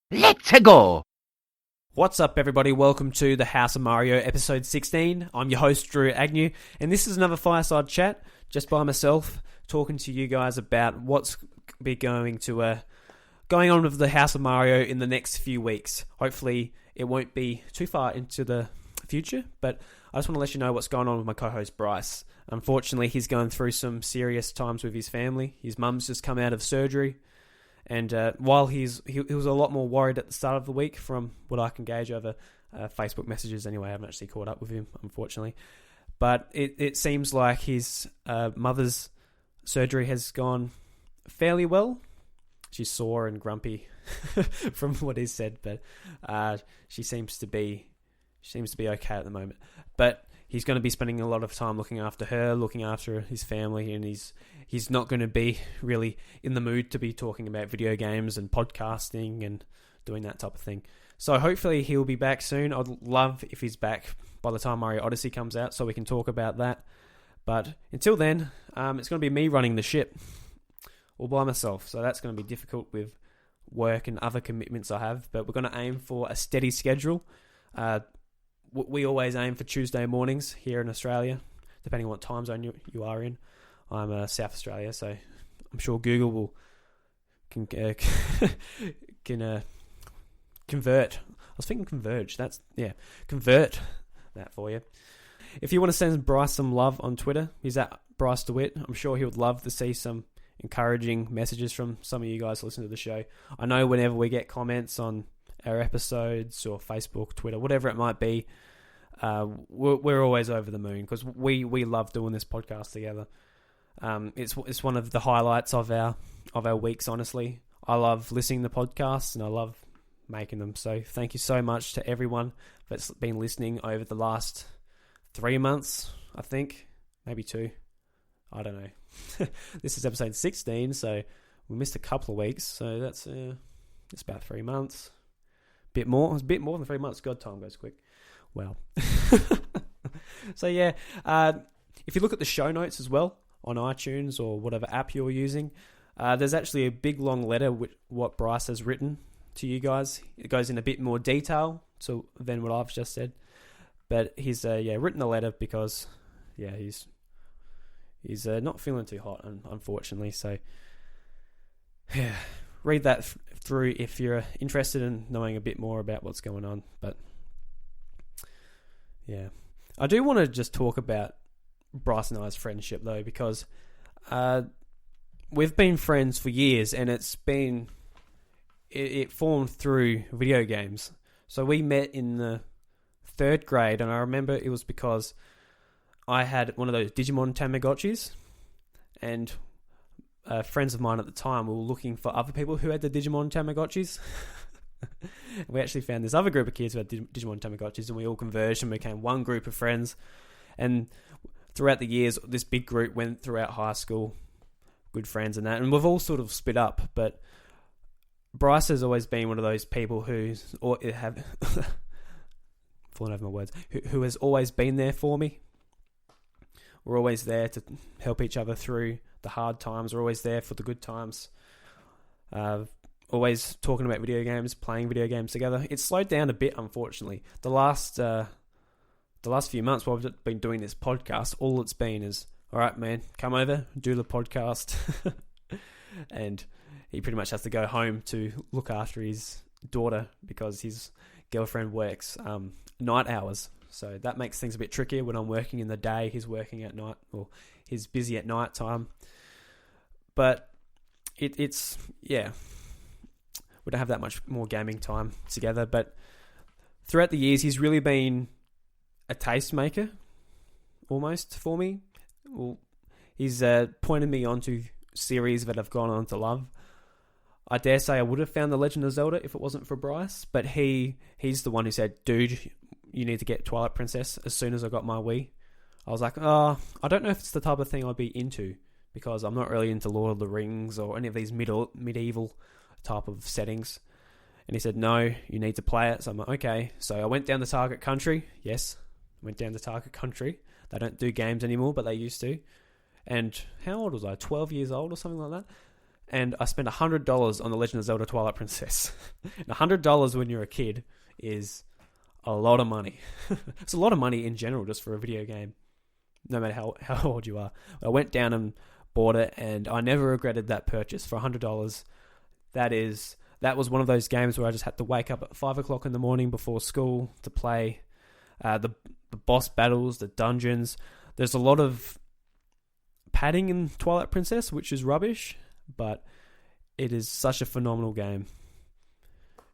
Let's go! What's up, everybody? Welcome to the House of Mario, episode 16. I'm your host, Drew Agnew, and this is another fireside chat, just by myself, talking to you guys about what's going on with the House of Mario in the next few weeks. Hopefully, it won't be too far into the future, but I just want to let you know what's going on with my co-host, Bryce. Unfortunately, he's going through some serious times with his family. His mum's just come out of surgery. And while he was a lot more worried at the start of the week, from what I can gauge over Facebook messages anyway, I haven't actually caught up with him, unfortunately. But it seems like his mother's surgery has gone fairly well. She's sore and grumpy from what he said, but she seems to be okay at the moment. But he's going to be spending a lot of time looking after her, looking after his family, and he's not going to be really in the mood to be talking about video games and podcasting and doing that type of thing. So hopefully he'll be back soon. I'd love if he's back by the time Mario Odyssey comes out so we can talk about that. But until then, it's going to be me running the ship all by myself. So that's going to be difficult with work and other commitments I have. But we're going to aim for a steady schedule. We always aim for Tuesday mornings here in Australia, depending on what time zone you are in. I'm South Australia, so I'm sure Google can convert. I was thinking converge. Convert that for you. If you want to send Bryce some love on Twitter, he's at Bryce DeWitt. I'm sure he would love to see some encouraging messages from some of you guys listening to the show. I know whenever we get comments on our episodes or Facebook, Twitter, whatever it might be, we're always over the moon because we love doing this podcast together. It's one of the highlights of our weeks. Honestly, I love listening to podcasts and I love making them. So thank you so much to everyone that's been listening over the last 3 months. I think maybe 2. I don't know. This is episode 16, so we missed a couple of weeks. So that's it's about 3 months. It's a bit more than 3 months. God, time goes quick. Well, so yeah, if you look at the show notes as well on iTunes or whatever app you're using, there's actually a big long letter with what Bryce has written to you guys. It goes in a bit more detail than what I've just said, but he's written a letter because he's not feeling too hot, unfortunately. So yeah, read that through if you're interested in knowing a bit more about what's going on. But yeah, I do want to just talk about Bryce and I's friendship though, because we've been friends for years, and it formed through video games. So we met in the 3rd grade, and I remember it was because I had one of those Digimon Tamagotchis, and friends of mine at the time were looking for other people who had the Digimon Tamagotchis. We actually found this other group of kids who had Digimon Tamagotchis, and we all converged and became one group of friends. And throughout the years, this big group went throughout high school, good friends and that, and we've all sort of split up. But Bryce has always been one of those people who has always been there for me. We're always there to help each other through the hard times. We're always there for the good times. Always talking about video games, playing video games together. It's slowed down a bit, unfortunately. The last few months while I've been doing this podcast, all it's been is, all right, man, come over, do the podcast. And he pretty much has to go home to look after his daughter because his girlfriend works night hours. So that makes things a bit trickier. When I'm working in the day, he's working at night, or he's busy at night time. But it's we don't have that much more gaming time together. But throughout the years, he's really been a tastemaker, almost, for me. Well, he's pointed me onto series that I've gone on to love. I dare say I would have found The Legend of Zelda if it wasn't for Bryce, but he's the one who said, dude, you need to get Twilight Princess as soon as I got my Wii. I was like, I don't know if it's the type of thing I'd be into, because I'm not really into Lord of the Rings or any of these medieval type of settings. And he said, no, you need to play it. So I'm like, okay. So I went down to Target Country. Yes, went down to Target Country. They don't do games anymore, but they used to. And how old was I? 12 years old or something like that. and I spent $100 on The Legend of Zelda Twilight Princess. And $100 when you're a kid is a lot of money. It's a lot of money in general just for a video game, no matter how old you are. I went down and bought it, and I never regretted that purchase for $100. That was one of those games where I just had to wake up at 5 o'clock in the morning before school to play the boss battles, the dungeons. There's a lot of padding in Twilight Princess, which is rubbish, but it is such a phenomenal game.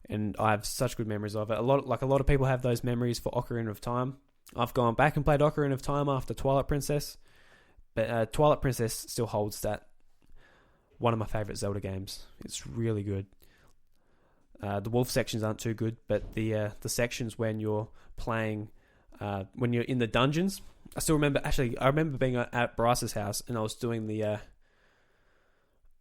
And I have such good memories of it. A lot of people have those memories for Ocarina of Time. I've gone back and played Ocarina of Time after Twilight Princess, but Twilight Princess still holds that one of my favourite Zelda games. It's really good. The wolf sections aren't too good, but the sections when you're playing, when you're in the dungeons, I still remember. Actually, I remember being at Bryce's house, and I was doing the.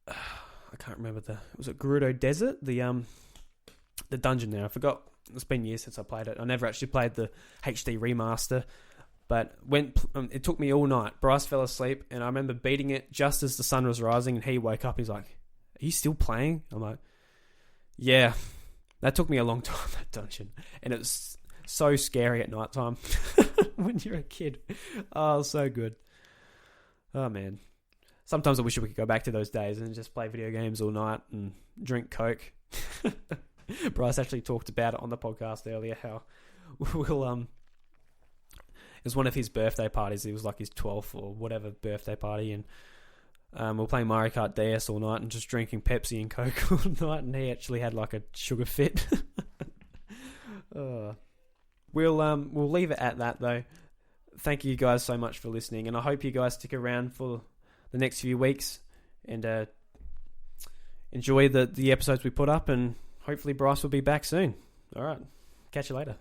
I can't remember was it Gerudo Desert? The dungeon there. I forgot. It's been years since I played it. I never actually played the HD remaster, but it took me all night. Bryce fell asleep, and I remember beating it just as the sun was rising, and he woke up. He's like, "Are you still playing?" I'm like, "Yeah." That took me a long time, that dungeon, and it was so scary at night time when you're a kid. Oh, so good. Oh man. Sometimes I wish we could go back to those days and just play video games all night and drink Coke. Bryce actually talked about it on the podcast earlier, how it was one of his birthday parties. It was like his 12th or whatever birthday party, and we were playing Mario Kart DS all night and just drinking Pepsi and Coke all night, and he actually had like a sugar fit. We'll leave it at that though. Thank you guys so much for listening, and I hope you guys stick around for the next few weeks and enjoy the episodes we put up, and hopefully Bryce will be back soon. All right, catch you later.